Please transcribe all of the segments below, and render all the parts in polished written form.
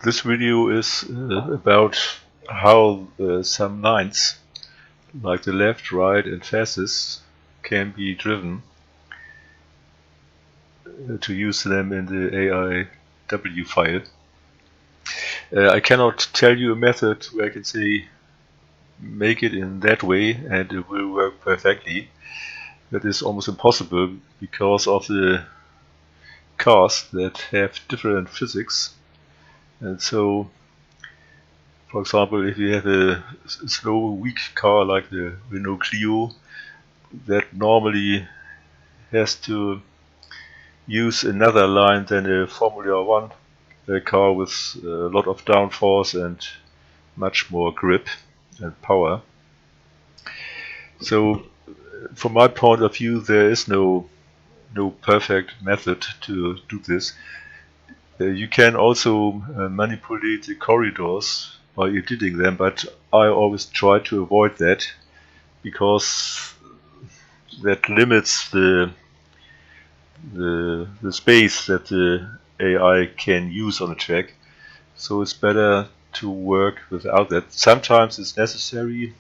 This video is about how some lines, like the left, right and fasces, can be driven to use them in the AIW file. I cannot tell you a method where I can say make it in that way and it will work perfectly. That is almost impossible because of the cars that have different physics. And so, for example, if you have a slow, weak car like the Renault Clio, that normally has to use another line than a Formula 1 car with a lot of downforce and much more grip and power. So, from my point of view, there is no perfect method to do this. You can also manipulate the corridors by editing them, but I always try to avoid that because that limits the space that the AI can use on a track. So it's better to work without that. Sometimes it's necessary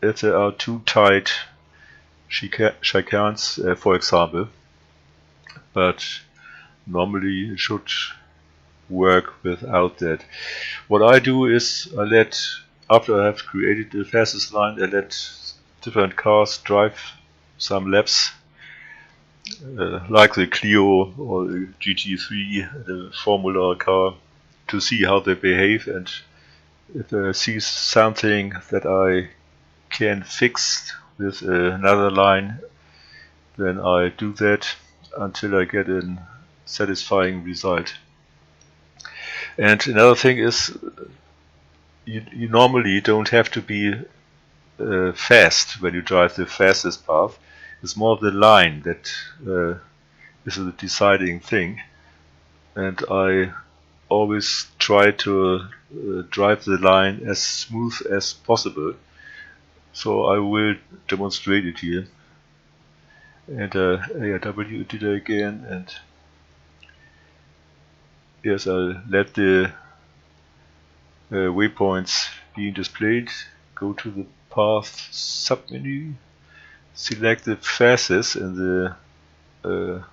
if there are too tight chicanes, for example, but normally it should work without that. What I do is after I have created the fastest line, I let different cars drive some laps, like the Clio or the GT3, the Formula car, to see how they behave, and if I see something that I can fix with another line, then I do that until I get a satisfying result. And another thing is, you normally don't have to be fast when you drive the fastest path. It's more the line that is the deciding thing, and I always try to drive the line as smooth as possible. So I will demonstrate it here. And AIWEdit again, and yes, I'll let the waypoints being displayed. Go to the path submenu, select the fastest in the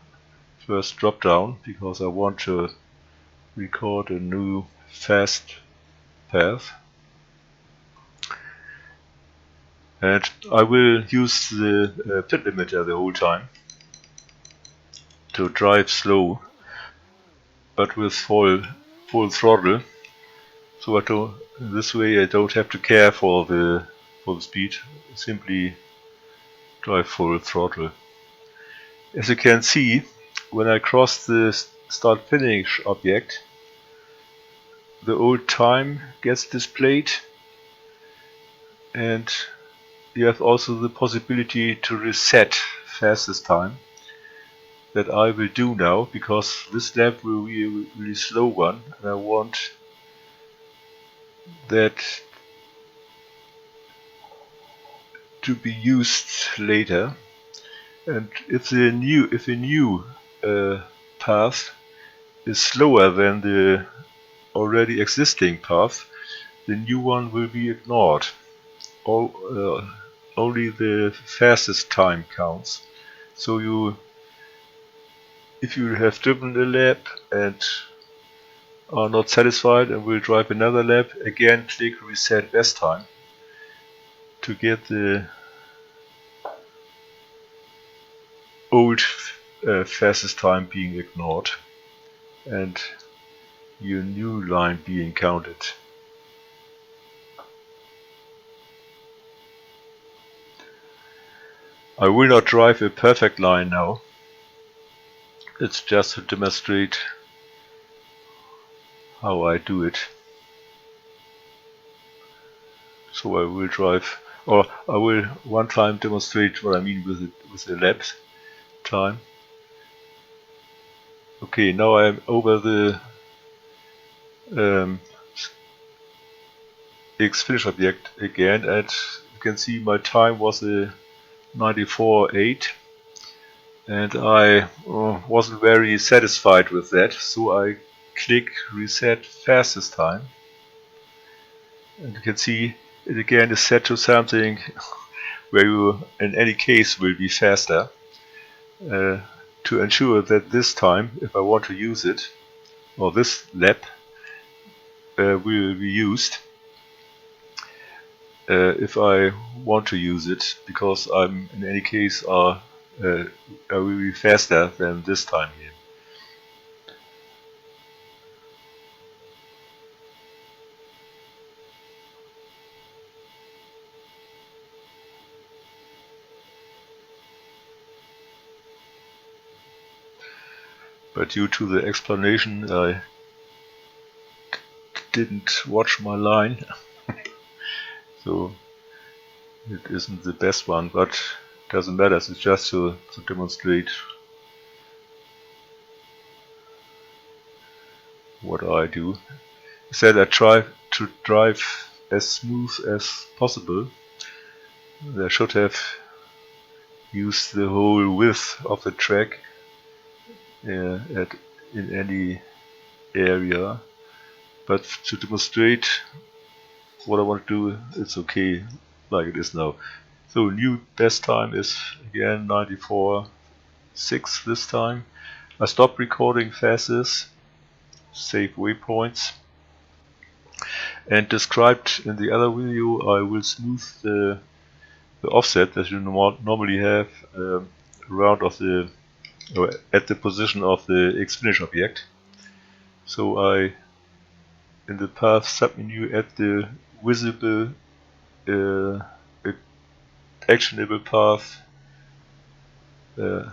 first drop down because I want to record a new fast path, and I will use the pit limiter the whole time to drive slow but with full throttle, so this way I don't have to care for the speed, simply drive full throttle. As you can see, when I cross the start finish object, the old time gets displayed, and you have also the possibility to reset fastest time. That I will do now because this lap will be a really slow one, and I want that to be used later. And if the new path is slower than the already existing path, the new one will be ignored. Only the fastest time counts. So if you have driven a lap and are not satisfied and will drive another lap, again click reset best time to get the old fastest time being ignored and your new line being counted. I will not drive a perfect line now. It's just to demonstrate how I do it. So I will drive, or I will one time demonstrate what I mean with the lap time. Okay, now I'm over the X finish object again, and you can see my time was a 94.8, and I wasn't very satisfied with that, so I click reset fastest time, and you can see it again is set to something where you in any case will be faster, to ensure that this time, if I want to use it, or this lap will be used if I want to use it, because I'm in any case I will be faster than this time here. But due to the explanation, I didn't watch my line, so it isn't the best one, but doesn't matter. It's just to demonstrate what I do. I said I try to drive as smooth as possible. I should have used the whole width of the track in any area, but to demonstrate what I want to do, it's okay like it is now. So new best time is again 94.6 this time. I stopped recording fastest, save waypoints, and described in the other video I will smooth the offset that you normally have around of the at the position of the Xfinish object. So I, in the path submenu, add the visible actionable path the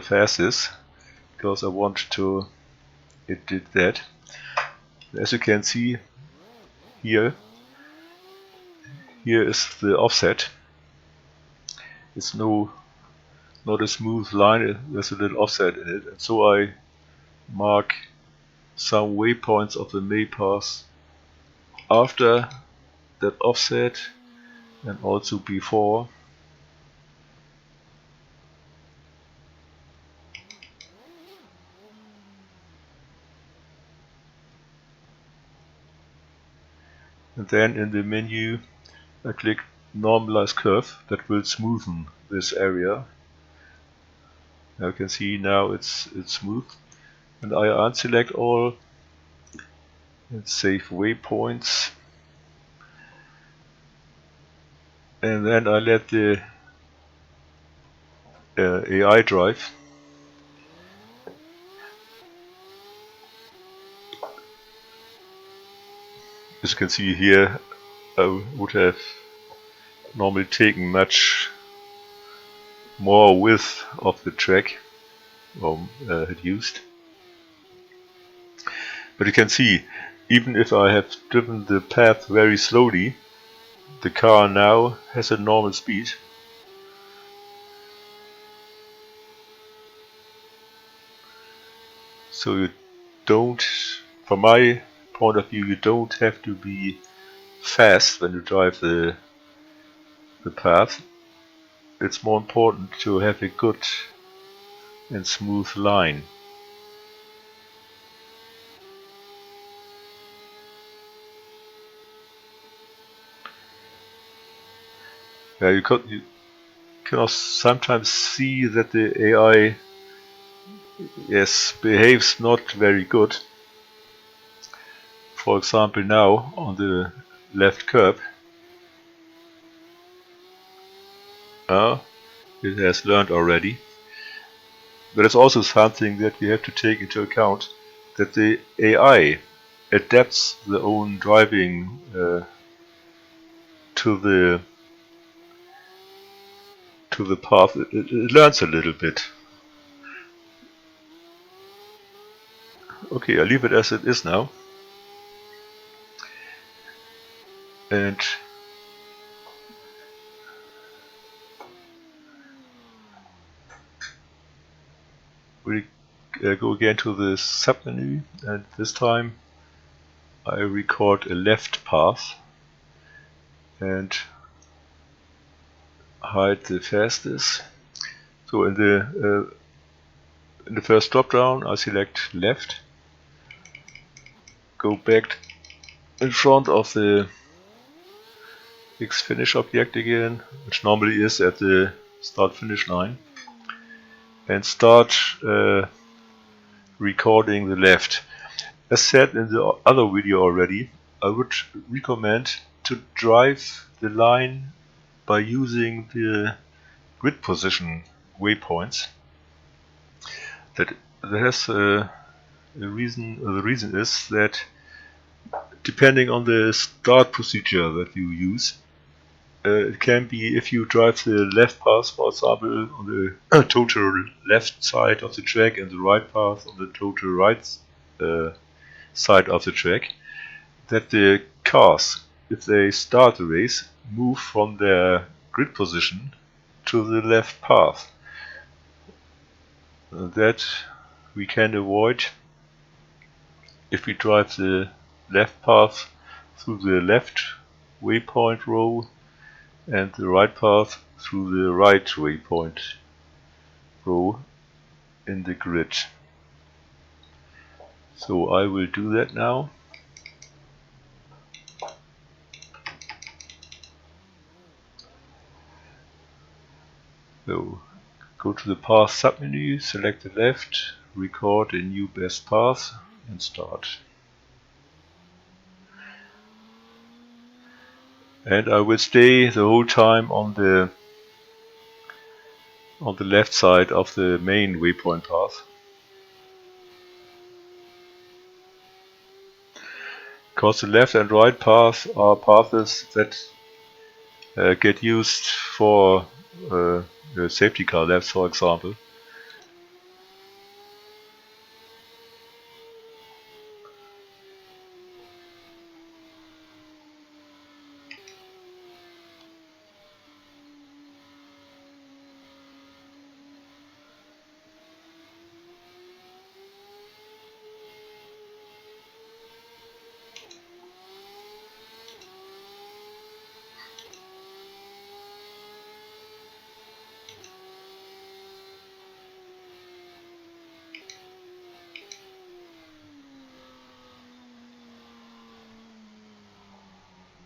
fastest, because I want to it did that. As you can see here is the offset. It's not a smooth line, there's a little offset in it, and so I mark some waypoints of the main path after that offset and also before. And then in the menu I click normalize curve, that will smoothen this area. Now you can see now it's smooth, and I unselect all and save waypoints, and then I let the AI drive. As you can see here, I would have normally taken much more width of the track had used. But you can see, even if I have driven the path very slowly, the car now has a normal speed. So you don't, from my point of view, you don't have to be fast when you drive the path. It's more important to have a good and smooth line. You can sometimes see that the AI behaves not very good. For example, now on the left curb, it has learned already. But it's also something that we have to take into account, that the AI adapts the own driving to the path. It learns a little bit. Okay, I leave it as it is now, and we go again to the submenu, and this time I record a left path and hide the fastest. So in the first drop down I select left, go back in front of the Xfinish object again, which normally is at the start finish line, and start recording the left. As said in the other video already, I would recommend to drive the line by using the grid position waypoints. That has a reason. The reason is that depending on the start procedure that you use, it can be, if you drive the left path, for example, on the total left side of the track, and the right path on the total right side of the track, that the cars, if they start the race, move from their grid position to the left path. That we can avoid if we drive the left path through the left waypoint row and the right path through the right waypoint row in the grid. So I will do that now. So go to the path submenu, select the left, record a new best path and start. And I will stay the whole time on the left side of the main waypoint path. Because the left and right paths are paths that get used for safety car laps, for example.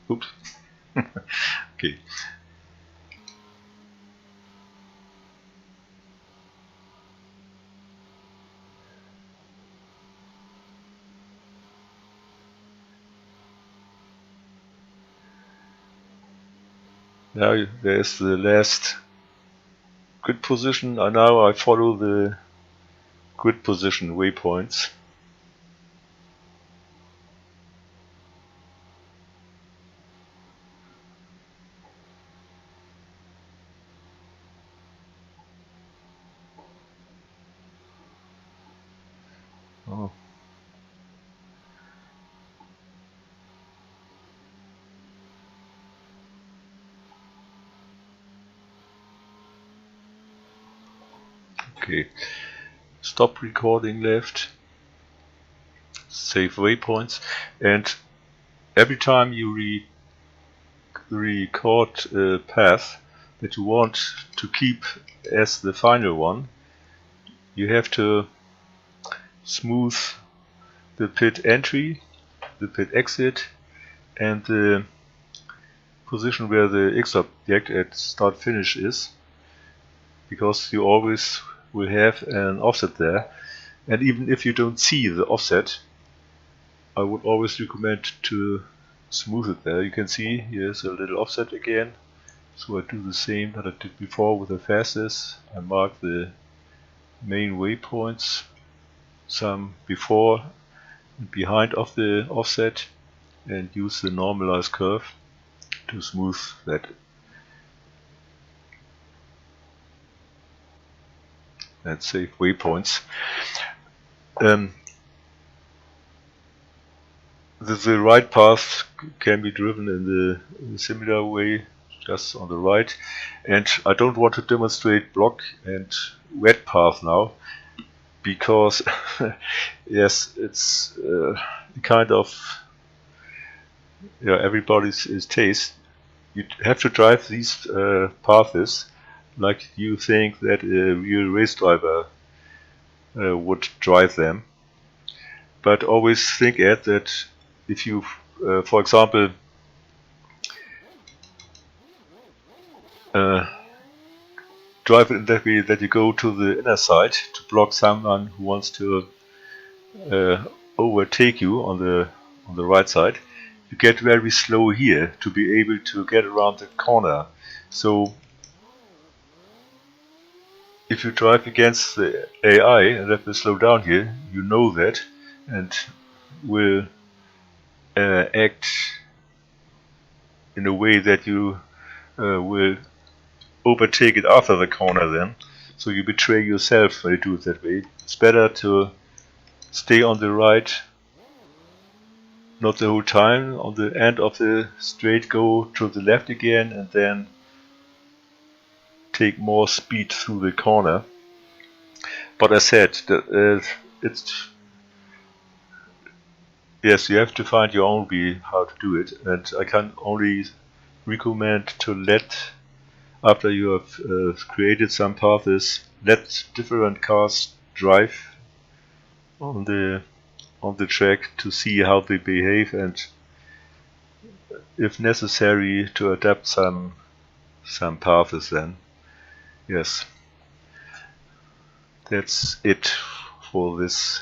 Oops. Okay. Now there's the last grid position, and now I follow the grid position waypoints. Oh. Okay, stop recording left, save waypoints, and every time you record a path that you want to keep as the final one, you have to smooth the pit entry, the pit exit, and the position where the X object at start finish is, because you always will have an offset there. And even if you don't see the offset, I would always recommend to smooth it there. You can see here's a little offset again, so I do the same that I did before with the fastest. I mark the main waypoints, some before and behind of the offset, and use the normalized curve to smooth that. And save waypoints. The right path can be driven in a similar way, just on the right. And I don't want to demonstrate block and wet path now, because yes, it's kind of everybody's taste. You have to drive these paths like you think that a real race driver would drive them. but always think that if you, for example, drive it in that way that you go to the inner side to block someone who wants to overtake you on the right side, you get very slow here to be able to get around the corner. So if you drive against the AI and that will slow down here, you know that, and will act in a way that you will overtake it after the corner then. So you betray yourself when you do it that way. It's better to stay on the right, not the whole time. On the end of the straight, go to the left again and then take more speed through the corner. But I said that yes, you have to find your own way how to do it, and I can only recommend to let, after you have created some paths, let different cars drive on the track to see how they behave, and if necessary to adapt some paths then. Yes, that's it for this